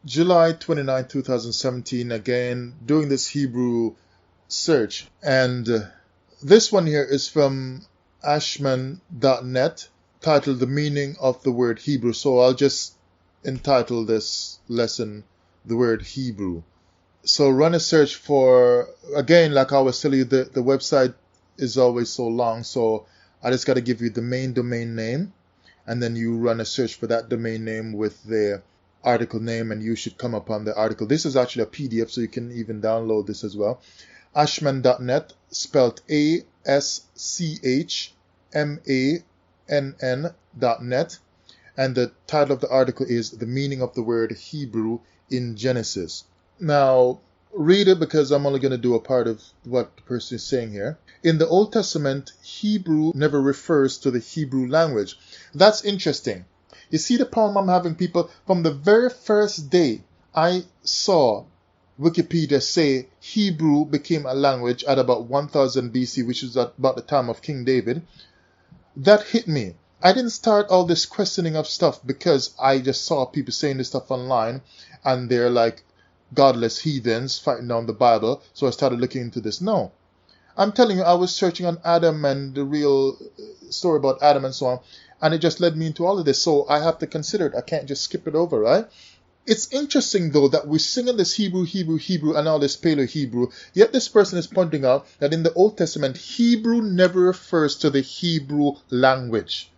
July 29, 2017, again, doing this Hebrew search. And this one here is from ashman.net, titled The Meaning of the Word Hebrew. So I'll just entitle this lesson, The Word Hebrew. So run a search for, again, like I always tell you, the website is always so long. So I just got to give you the main domain name. And then you run a search for that domain name with the article name, and you should come upon the article. This is actually a PDF, so you can even download this as well. Ashman.net, spelled ASCHMANN.net. And the title of the article is The Meaning of the Word Hebrew in Genesis. Now, read it because I'm only going to do a part of what the person is saying here. In the Old Testament, Hebrew never refers to the Hebrew language. That's interesting. You see the problem I'm having, people? From the very first day I saw Wikipedia say Hebrew became a language at about 1000 BC, which is at about the time of King David, that hit me. I didn't start all this questioning of stuff because I just saw people saying this stuff online and they're like godless heathens fighting down the Bible, so I started looking into this. No. I'm telling you, I was searching on Adam and the real story about Adam and so on, and it just led me into all of this. So I have to consider it. I can't just skip it over, right? It's interesting, though, that we're singing this Hebrew, and all this Paleo-Hebrew, yet this person is pointing out that in the Old Testament, Hebrew never refers to the Hebrew language.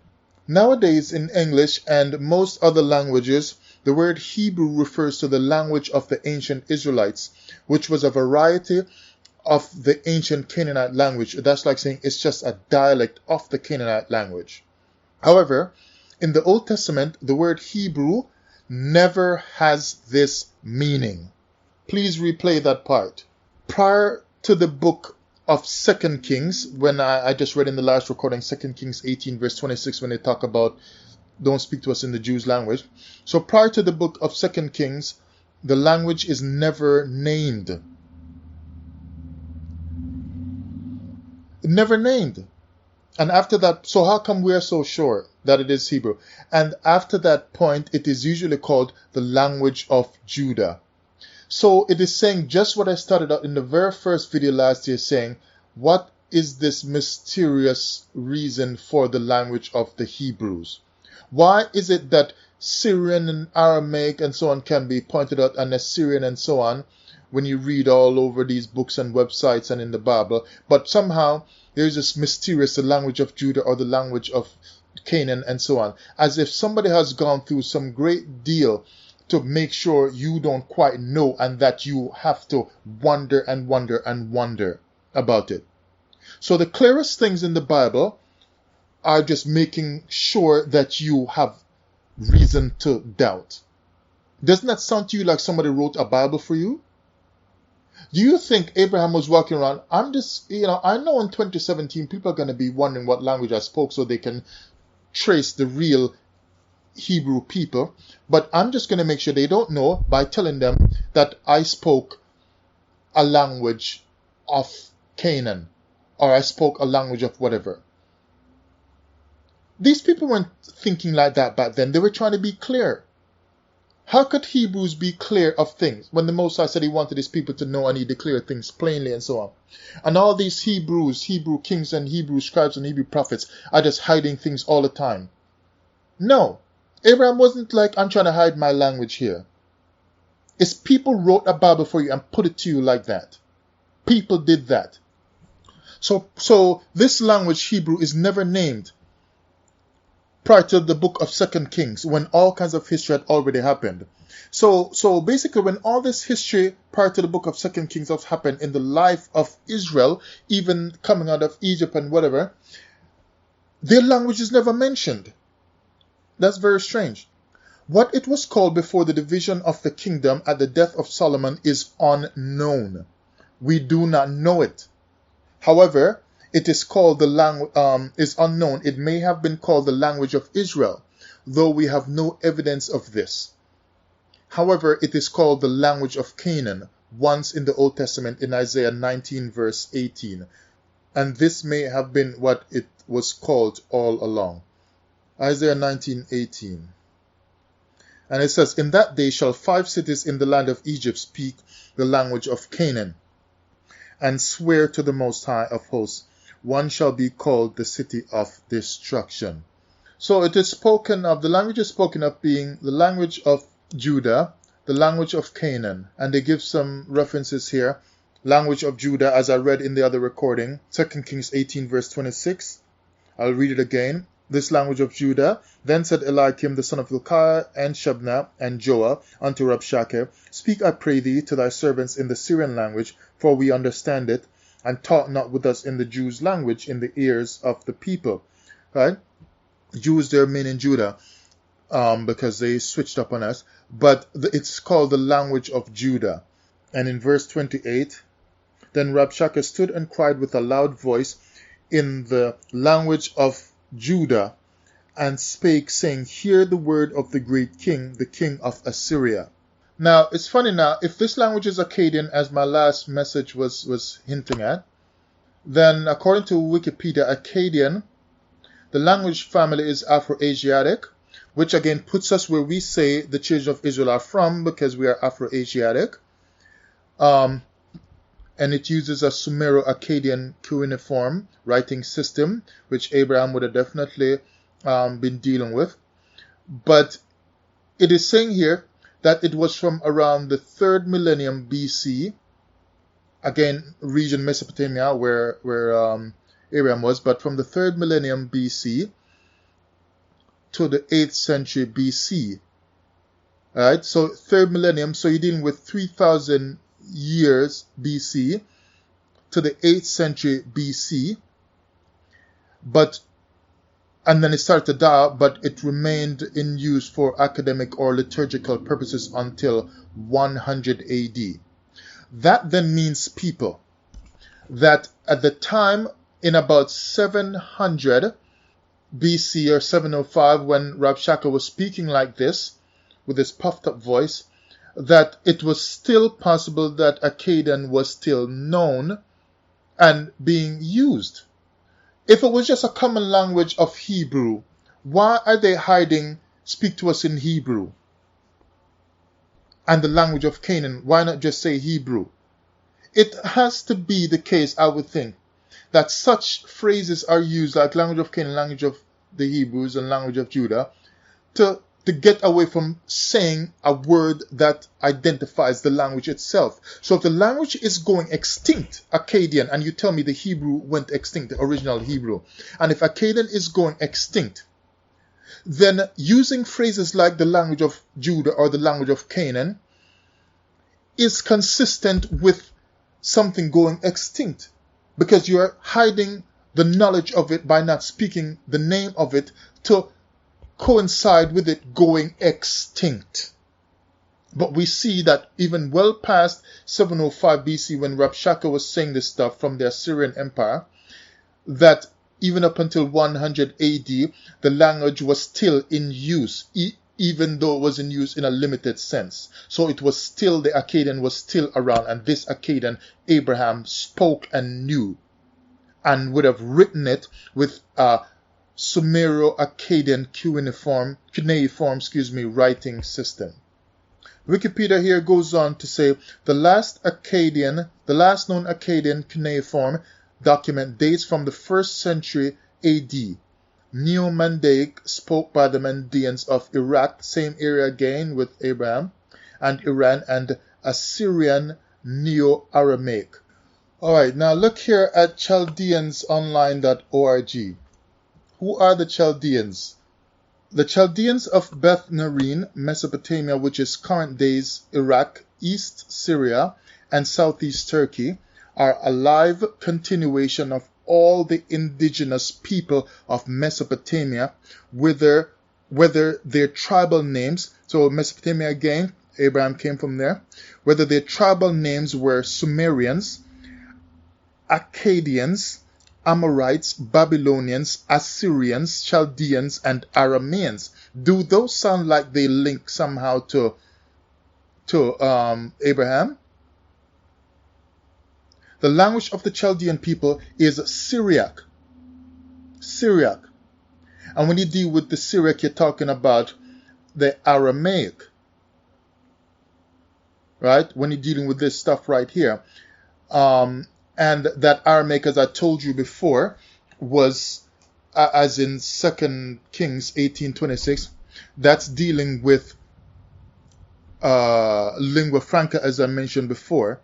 Nowadays, in English and most other languages, the word Hebrew refers to the language of the ancient Israelites, which was a variety of the ancient Canaanite language. That's like saying it's just a dialect of the Canaanite language. However, in the Old Testament, the word Hebrew never has this meaning. Please replay that part. Prior to the book of 2 Kings, when I just read in the last recording, 2 Kings 18 verse 26, when they talk about don't speak to us in the Jews' language. So prior to the book of 2 Kings, the language is never named. Never named. And after that, so how come we are so sure that it is Hebrew? And after that point, it is usually called the language of Judah. So it is saying just what I started out in the very first video last year, saying, what is this mysterious reason for the language of the Hebrews? Why is it that Syrian and Aramaic and so on can be pointed out, and Assyrian and so on, when you read all over these books and websites and in the Bible, but somehow there's this mysterious, the language of Judah or the language of Canaan and so on, as if somebody has gone through some great deal to make sure you don't quite know, and that you have to wonder and wonder and wonder about it. So the clearest things in the Bible are just making sure that you have reason to doubt. Doesn't that sound to you like somebody wrote a Bible for you? Do you think Abraham was walking around? I know in 2017 people are going to be wondering what language I spoke so they can trace the real Hebrew people. But I'm just going to make sure they don't know by telling them that I spoke a language of Canaan, or I spoke a language of whatever. These people weren't thinking like that back then. They were trying to be clear. How could Hebrews be clear of things when the Most High said he wanted his people to know and he declared things plainly and so on? And all these Hebrews, Hebrew kings and Hebrew scribes and Hebrew prophets are just hiding things all the time. No. Abraham wasn't like, I'm trying to hide my language here. It's people wrote a Bible for you and put it to you like that. People did that. So this language, Hebrew, is never named prior to the book of 2 Kings, when all kinds of history had already happened. So basically, when all this history prior to the book of 2 Kings has happened in the life of Israel, even coming out of Egypt and whatever, their language is never mentioned. That's very strange. What it was called before the division of the kingdom at the death of Solomon is unknown. We do not know it. However, it is called is unknown. It may have been called the language of Israel, though we have no evidence of this. However, it is called the language of Canaan, once in the Old Testament in Isaiah 19 verse 18. And this may have been what it was called all along. Isaiah 19:18. And it says, in that day shall 5 cities in the land of Egypt speak the language of Canaan, and swear to the Most High of hosts. One shall be called the city of destruction. So it is spoken of, the language is spoken of being the language of Judah, the language of Canaan. And they give some references here. Language of Judah, as I read in the other recording, 2 Kings 18 verse 26. I'll read it again. This language of Judah. Then said Eliakim the son of Hilkiah and Shebna and Joah unto Rabshakeh, Speak, I pray thee, to thy servants in the Syrian language, for we understand it, and talk not with us in the Jews' language in the ears of the people. Right? Jews there mean in Judah, because they switched up on us. But it's called the language of Judah. And in verse 28, then Rabshakeh stood and cried with a loud voice in the language of Judah, and spake, saying, Hear the word of the great king, the king of Assyria. Now, it's funny now, if this language is Akkadian, as my last message was hinting at, then according to Wikipedia, Akkadian, the language family is Afro-Asiatic, which again puts us where we say the children of Israel are from, because we are Afro-Asiatic. And it uses a Sumero-Akkadian cuneiform writing system, which Abraham would have definitely been dealing with. But it is saying here that it was from around the 3rd millennium BC, again, region Mesopotamia, where Abraham was, but from the 3rd millennium BC to the 8th century BC. Alright, so 3rd millennium, so you're dealing with 3,000 years BC to the 8th century BC, and then it started to die, but it remained in use for academic or liturgical purposes until 100 AD. That then means, people, that at the time in about 700 BC or 705, when Rabshakeh was speaking like this with his puffed up voice, that it was still possible that Akkadian was still known and being used. If it was just a common language of Hebrew, why are they hiding, speak to us in Hebrew? And the language of Canaan, why not just say Hebrew? It has to be the case, I would think, that such phrases are used, like language of Canaan, language of the Hebrews, and language of Judah, to get away from saying a word that identifies the language itself. So if the language is going extinct, Akkadian, and you tell me the Hebrew went extinct, the original Hebrew, and if Akkadian is going extinct, then using phrases like the language of Judah or the language of Canaan is consistent with something going extinct, because you are hiding the knowledge of it by not speaking the name of it to coincide with it going extinct. But we see that even well past 705 BC, when Rabshakeh was saying this stuff from the Assyrian Empire, that even up until 100 AD, the language was still in use, even though it was in use in a limited sense. So it was still, the Akkadian was still around, and this Akkadian Abraham spoke and knew, and would have written it with Sumero-Akkadian cuneiform, writing system. Wikipedia here goes on to say the last known Akkadian cuneiform document dates from the 1st century AD. Neo-Mandaic, spoke by the Mandeans of Iraq, same area again with Abraham, and Iran, and Assyrian neo-Aramaic. Alright, now look here at Chaldeansonline.org. Who are the Chaldeans? The Chaldeans of Beth Narin, Mesopotamia, which is current days Iraq, East Syria, and Southeast Turkey, are a live continuation of all the indigenous people of Mesopotamia, whether their tribal names, so Mesopotamia again, Abraham came from there, whether their tribal names were Sumerians, Akkadians, Amorites, Babylonians, Assyrians, Chaldeans, and Arameans. Do those sound like they link somehow to Abraham? The language of the Chaldean people is Syriac. Syriac. And when you deal with the Syriac, you're talking about the Aramaic, right? When you're dealing with this stuff right here. And that Aramaic, as I told you before, was, as in 2 Kings 18:26, that's dealing with lingua franca, as I mentioned before.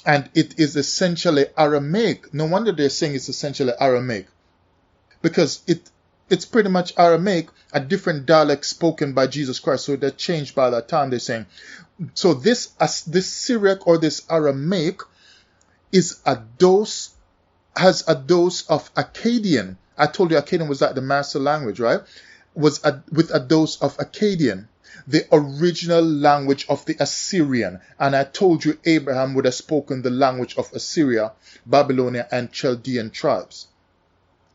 And it is essentially Aramaic. No wonder they're saying it's essentially Aramaic, because it's pretty much Aramaic, a different dialect spoken by Jesus Christ. So that changed by that time, they're saying. So this Syriac or this Aramaic has a dose of Akkadian. I told you Akkadian was like the master language, right? With a dose of Akkadian, the original language of the Assyrian. And I told you Abraham would have spoken the language of Assyria, Babylonia, and Chaldean tribes.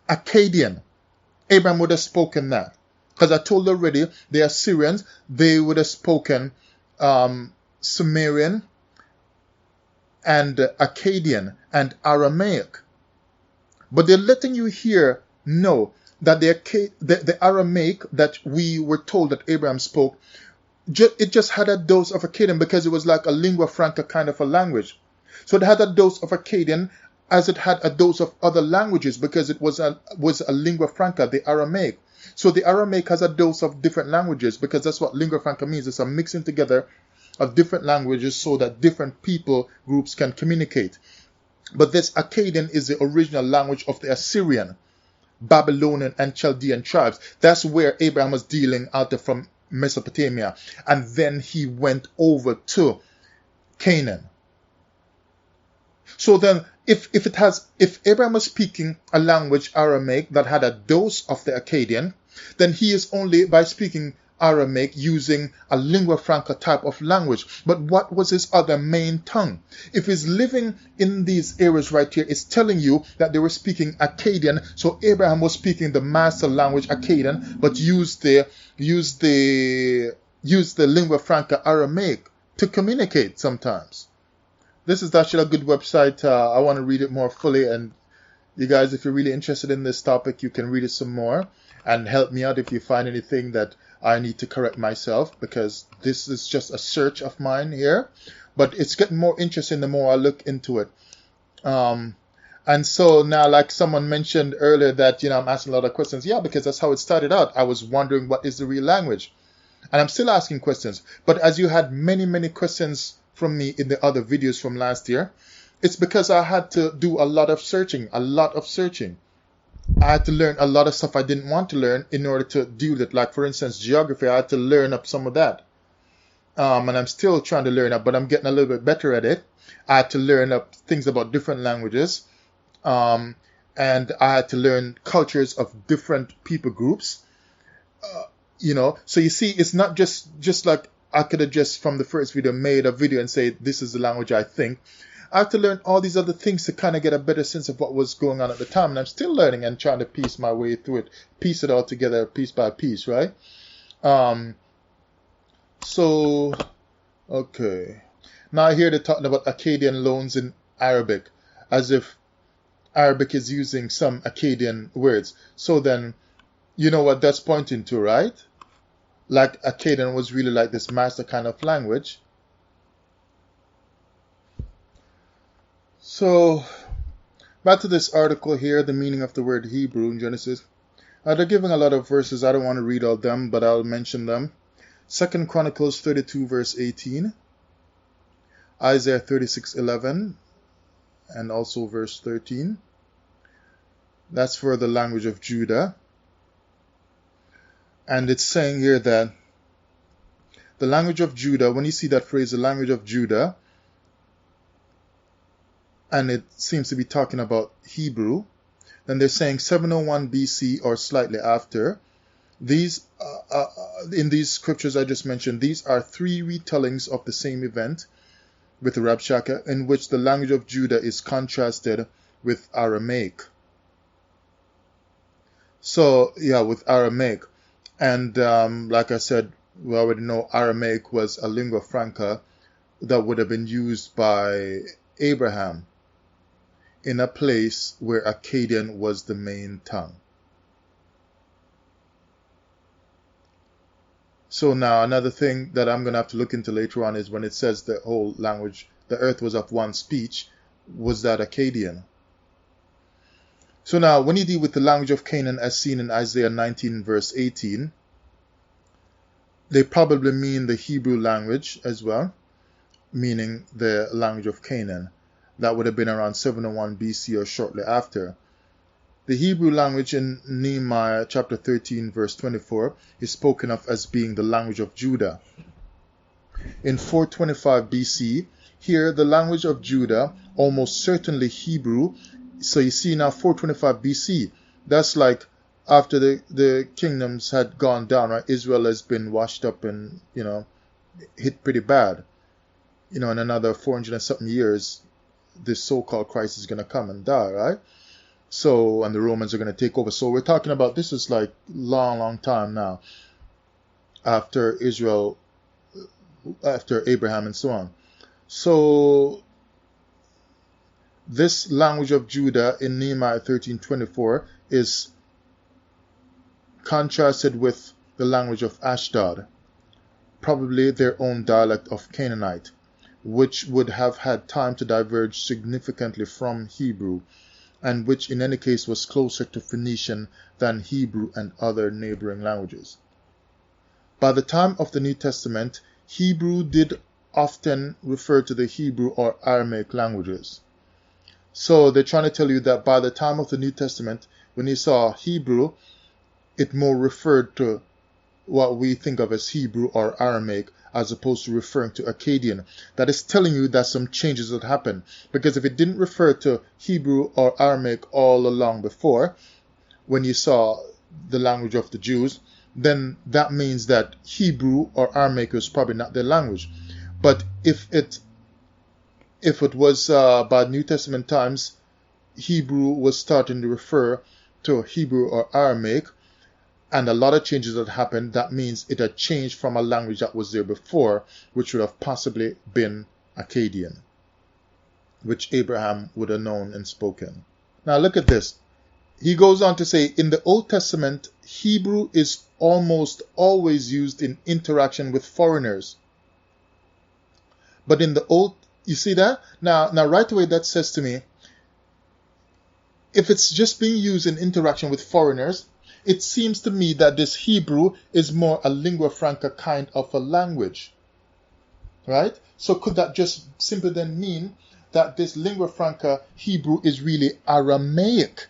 Akkadian. Abraham would have spoken that. Because I told already, the Assyrians, they would have spoken Sumerian and Akkadian and Aramaic. But they're letting you here know that the Aramaic that we were told that Abraham spoke, it just had a dose of Akkadian, because it was like a lingua franca kind of a language. So it had a dose of Akkadian as it had a dose of other languages, because it was a lingua franca, the Aramaic. So the Aramaic has a dose of different languages, because that's what lingua franca means. It's a mixing together of different languages so that different people groups can communicate. But this Akkadian is the original language of the Assyrian, Babylonian, and Chaldean tribes. That's where Abraham was dealing out of from Mesopotamia. And then he went over to Canaan. So then, if Abraham was speaking a language, Aramaic, that had a dose of the Akkadian, then he is only by speaking Aramaic using a lingua franca type of language. But what was his other main tongue? If he's living in these areas right here, it's telling you that they were speaking Akkadian. So Abraham was speaking the master language Akkadian, but used the lingua franca Aramaic to communicate sometimes. This is actually a good website. I want to read it more fully, and you guys, if you're really interested in this topic, you can read it some more and help me out if you find anything that I need to correct myself, because this is just a search of mine here, but it's getting more interesting the more I look into it. And so now, like someone mentioned earlier, that I'm asking a lot of questions. Yeah, because that's how it started out. I was wondering what is the real language, and I'm still asking questions. But as you had many questions from me in the other videos from last year, it's because I had to do a lot of searching. I had to learn a lot of stuff I didn't want to learn in order to deal with it. Like, for instance, geography, I had to learn up some of that. And I'm still trying to learn up, but I'm getting a little bit better at it. I had to learn up things about different languages. And I had to learn cultures of different people groups. So you see, it's not just like I could have just from the first video made a video and say, this is the language I think. I have to learn all these other things to kind of get a better sense of what was going on at the time. And I'm still learning and trying to piece my way through it, piece it all together piece by piece, right? Okay. Now here they're talking about Akkadian loans in Arabic, as if Arabic is using some Akkadian words. So then, you know what that's pointing to, right? Like Akkadian was really like this master kind of language. So, back to this article here, the meaning of the word Hebrew in Genesis. They're giving a lot of verses. I don't want to read all them, but I'll mention them. 2 Chronicles 32 verse 18. Isaiah 36:11. And also verse 13. That's for the language of Judah. And it's saying here that the language of Judah, when you see that phrase, the language of Judah, and it seems to be talking about Hebrew, then they're saying 701 BC or slightly after. These, in these scriptures I just mentioned, these are three retellings of the same event with the Rabshakeh, in which the language of Judah is contrasted with Aramaic. So, yeah, with Aramaic. And like I said, we already know Aramaic was a lingua franca that would have been used by Abraham in a place where Akkadian was the main tongue. So now another thing that I'm going to have to look into later on is when it says the whole language, the earth was of one speech, was that Akkadian? So now when you deal with the language of Canaan as seen in Isaiah 19 verse 18, they probably mean the Hebrew language as well, meaning the language of Canaan. That would have been around 701 BC or shortly after. The Hebrew language in Nehemiah chapter 13 verse 24 is spoken of as being the language of Judah. In 425 BC, here the language of Judah, almost certainly Hebrew. So you see now 425 BC, that's like after the kingdoms had gone down, right? Israel has been washed up and, hit pretty bad. In another 400 and something years, this so-called Christ is going to come and die, right? So, and the Romans are going to take over. So we're talking about, this is like long time now, after Israel, after Abraham and so on. So this language of Judah in Nehemiah 13:24 is contrasted with the language of Ashdod, probably their own dialect of Canaanite, which would have had time to diverge significantly from Hebrew, and which in any case was closer to Phoenician than Hebrew and other neighboring languages. By the time of the New Testament, Hebrew did often refer to the Hebrew or Aramaic languages. So they're trying to tell you that by the time of the New Testament, when you saw Hebrew, it more referred to what we think of as Hebrew or Aramaic, as opposed to referring to Akkadian. That is telling you that some changes had happened. Because if it didn't refer to Hebrew or Aramaic all along before, when you saw the language of the Jews, then that means that Hebrew or Aramaic was probably not their language. But if it was by New Testament times, Hebrew was starting to refer to Hebrew or Aramaic, and a lot of changes had happened, that means it had changed from a language that was there before, which would have possibly been Akkadian, which Abraham would have known and spoken. Now look at this. He goes on to say, in the Old Testament, Hebrew is almost always used in interaction with foreigners. But in the Old, you see that? Now right away that says to me, if it's just being used in interaction with foreigners, it seems to me that this Hebrew is more a lingua franca kind of a language, right? So could that just simply then mean that this lingua franca Hebrew is really Aramaic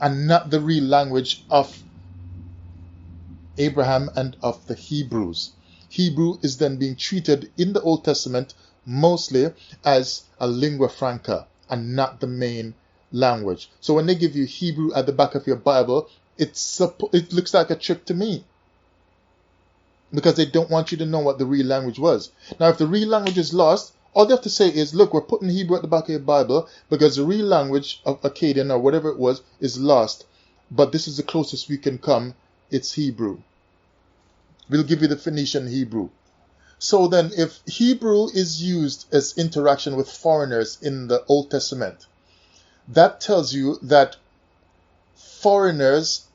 and not the real language of Abraham and of the Hebrews? Hebrew is then being treated in the Old Testament mostly as a lingua franca and not the main language. So when they give you Hebrew at the back of your Bible, it looks like a trick to me, because they don't want you to know what the real language was. Now, if the real language is lost, all they have to say is, look, we're putting Hebrew at the back of your Bible because the real language of Akkadian or whatever it was is lost, but this is the closest we can come, it's Hebrew. We'll give you the Phoenician Hebrew. So then, if Hebrew is used as interaction with foreigners in the Old Testament, that tells you that foreigners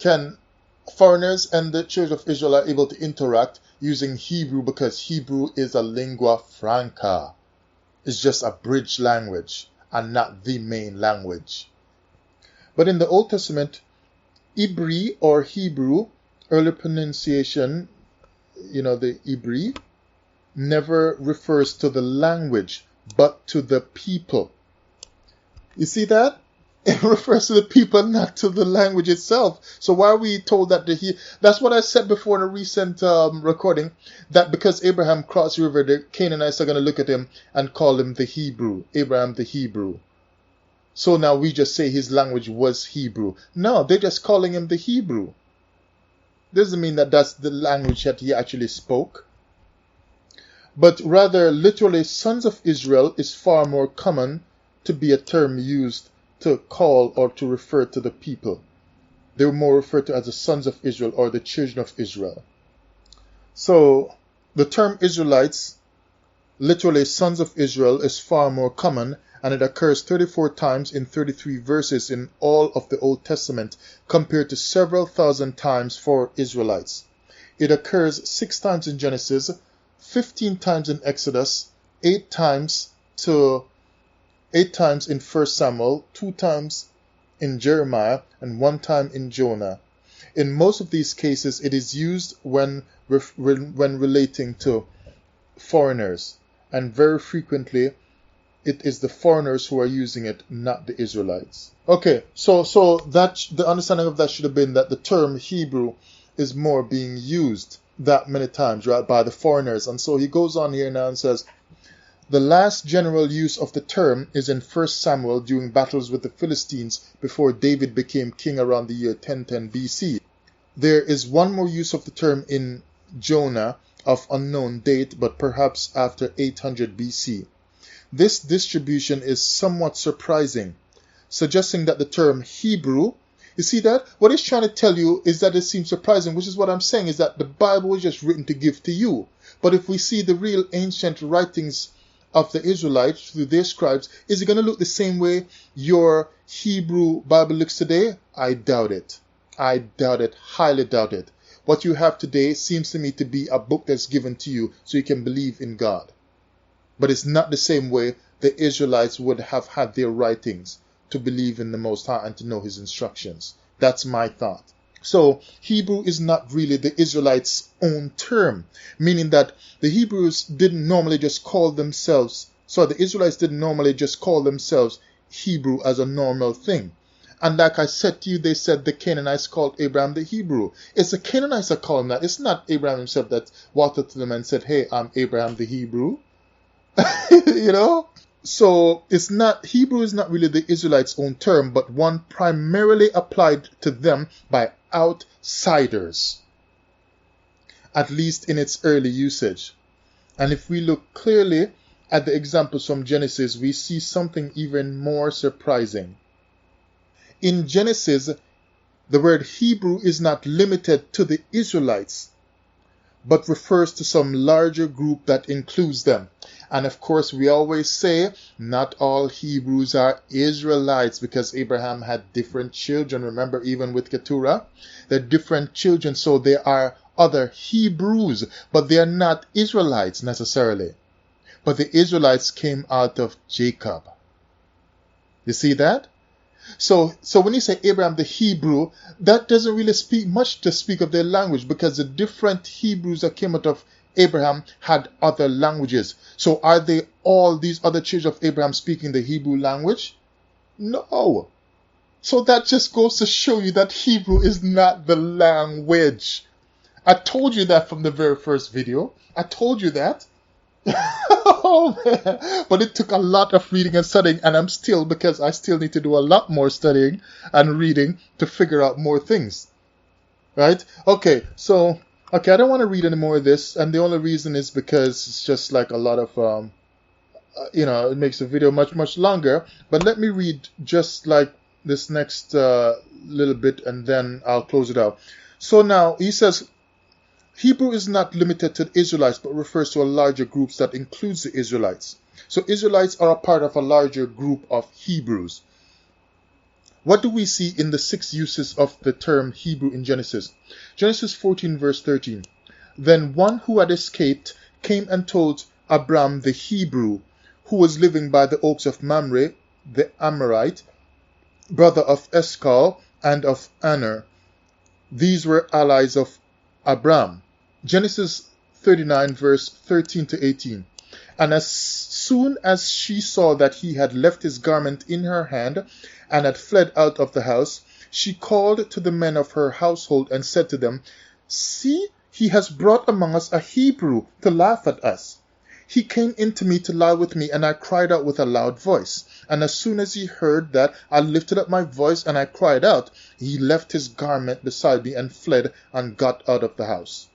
and the children of Israel are able to interact using Hebrew, because Hebrew is a lingua franca. It's just a bridge language and not the main language. But in the Old Testament, Ibri or Hebrew, early pronunciation, the Ibri, never refers to the language, but to the people. You see that? It refers to the people, not to the language itself. So why are we told that that's what I said before in a recent recording, that because Abraham crossed the river, the Canaanites are going to look at him and call him the Hebrew, Abraham the Hebrew. So now we just say his language was Hebrew. No, they're just calling him the Hebrew. Doesn't mean that that's the language that he actually spoke. But rather, literally, sons of Israel is far more common to be a term used to call or to refer to the people. They were more referred to as the sons of Israel or the children of Israel. So the term Israelites, literally sons of Israel, is far more common, and it occurs 34 times in 33 verses in all of the Old Testament, compared to several thousand times for Israelites. It occurs 6 times in Genesis, 15 times in Exodus, 8 times in 1 Samuel, 2 times in Jeremiah, and 1 time in Jonah. In most of these cases, it is used when relating to foreigners, and very frequently it is the foreigners who are using it, not the Israelites. Okay, so that the understanding of that should have been that the term Hebrew is more being used that many times, right, by the foreigners. And so he goes on here now and says, the last general use of the term is in 1 Samuel during battles with the Philistines before David became king around the year 1010 BC. There is one more use of the term in Jonah of unknown date, but perhaps after 800 BC. This distribution is somewhat surprising, suggesting that the term Hebrew, you see that? What he's trying to tell you is that it seems surprising, which is what I'm saying, is that the Bible was just written to give to you. But if we see the real ancient writings of the Israelites through their scribes, is it going to look the same way your Hebrew Bible looks today? I doubt it. I doubt it, highly doubt it. What you have today seems to me to be a book that's given to you so you can believe in God. But it's not the same way the Israelites would have had their writings to believe in the Most High and to know His instructions. That's my thought. So Hebrew is not really the Israelites' own term, meaning that the Hebrews didn't normally just call themselves, the Israelites didn't normally just call themselves Hebrew as a normal thing. And like I said to you, they said the Canaanites called Abraham the Hebrew. It's the Canaanites that call him that. It's not Abraham himself that walked up to them and said, hey, I'm Abraham the Hebrew. You know? So it's not, Hebrew is not really the Israelites' own term, but one primarily applied to them by outsiders, at least in its early usage. And if we look clearly at the examples from Genesis, we see something even more surprising. In Genesis, the word Hebrew is not limited to the Israelites, but refers to some larger group that includes them. And of course, we always say not all Hebrews are Israelites because Abraham had different children. Remember, even with Keturah, they're different children. So there are other Hebrews, but they are not Israelites necessarily. But the Israelites came out of Jacob. You see that? So when you say Abraham the Hebrew, that doesn't really speak much to speak of their language, because the different Hebrews that came out of Abraham had other languages. So are they all these other children of Abraham speaking the Hebrew language? No. So that just goes to show you that Hebrew is not the language. I told you that from the very first video. I told you that. Oh, man. But it took a lot of reading and studying, and because I still need to do a lot more studying and reading to figure out more things. Right? Okay, I don't want to read any more of this, and the only reason is because it's just like a lot of, it makes the video much, much longer. But let me read just like this next little bit, and then I'll close it out. So now, he says, Hebrew is not limited to the Israelites, but refers to a larger group that includes the Israelites. So Israelites are a part of a larger group of Hebrews. What do we see in the 6 uses of the term Hebrew in Genesis? Genesis 14 verse 13. Then one who had escaped came and told Abram the Hebrew, who was living by the oaks of Mamre, the Amorite, brother of Eshcol and of Aner. These were allies of Abram. Genesis 39 verse 13 to 18. And as soon as she saw that he had left his garment in her hand and had fled out of the house, she called to the men of her household and said to them, See, he has brought among us a Hebrew to laugh at us. He came in to me to lie with me, and I cried out with a loud voice. And as soon as he heard that, I lifted up my voice and I cried out. He left his garment beside me and fled and got out of the house.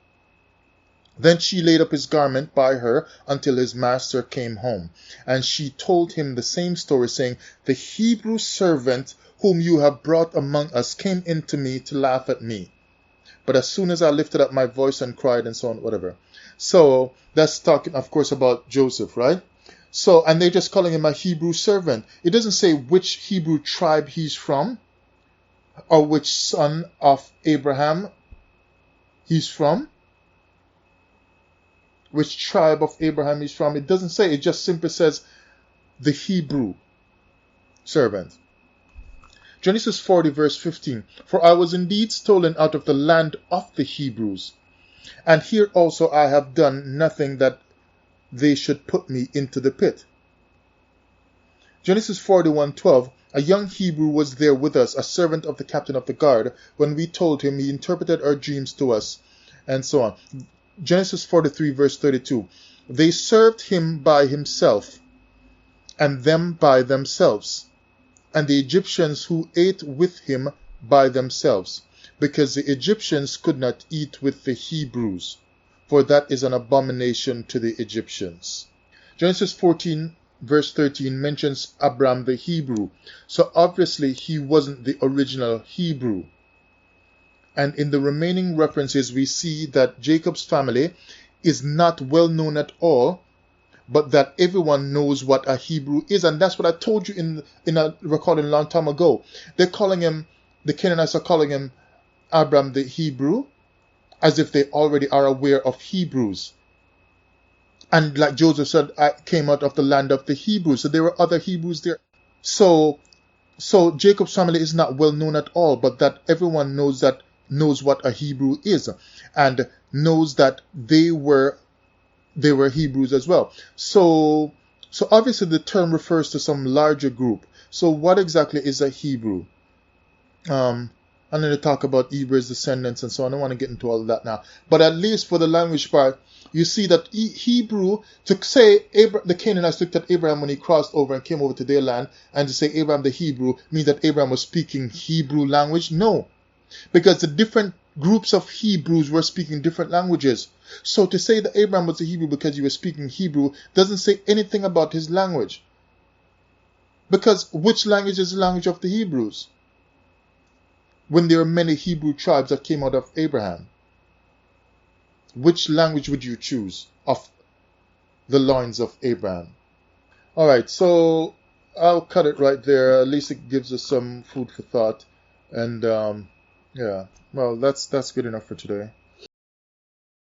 Then she laid up his garment by her until his master came home. And she told him the same story, saying, The Hebrew servant whom you have brought among us came in to me to laugh at me. But as soon as I lifted up my voice and cried, and so on, whatever. So that's talking, of course, about Joseph, right? So, and they're just calling him a Hebrew servant. It doesn't say which Hebrew tribe he's from, or which son of Abraham he's from. which tribe of Abraham he's from. It doesn't say, it just simply says the Hebrew servant. Genesis 40 verse 15. For I was indeed stolen out of the land of the Hebrews, and here also I have done nothing that they should put me into the pit. Genesis 41:12. A young Hebrew was there with us, a servant of the captain of the guard. When we told him, he interpreted our dreams to us, and so on. Genesis 43 verse 32. They served him by himself, and them by themselves, and the Egyptians who ate with him by themselves, because the Egyptians could not eat with the Hebrews, for that is an abomination to the Egyptians. Genesis 14 verse 13 mentions Abram the Hebrew, so obviously he wasn't the original Hebrew. And in the remaining references we see that Jacob's family is not well known at all, but that everyone knows what a Hebrew is. And that's what I told you in a recording a long time ago. They're calling him, the Canaanites are calling him Abram the Hebrew, as if they already are aware of Hebrews. And like Joseph said, I came out of the land of the Hebrews. So there were other Hebrews there. So Jacob's family is not well known at all, but that everyone knows what a Hebrew is, and knows that they were Hebrews as well. So obviously the term refers to some larger group. So what exactly is a Hebrew? I'm going to talk about Eber's descendants and so on. I don't want to get into all of that now. But at least for the language part, you see that Hebrew, to say the Canaanites looked at Abraham when he crossed over and came over to their land, and to say Abraham the Hebrew means that Abraham was speaking Hebrew language? No. Because the different groups of Hebrews were speaking different languages. So to say that Abraham was a Hebrew because he was speaking Hebrew doesn't say anything about his language. Because which language is the language of the Hebrews? When there are many Hebrew tribes that came out of Abraham. Which language would you choose of the loins of Abraham? Alright, so I'll cut it right there. At least it gives us some food for thought. And yeah, well, that's good enough for today.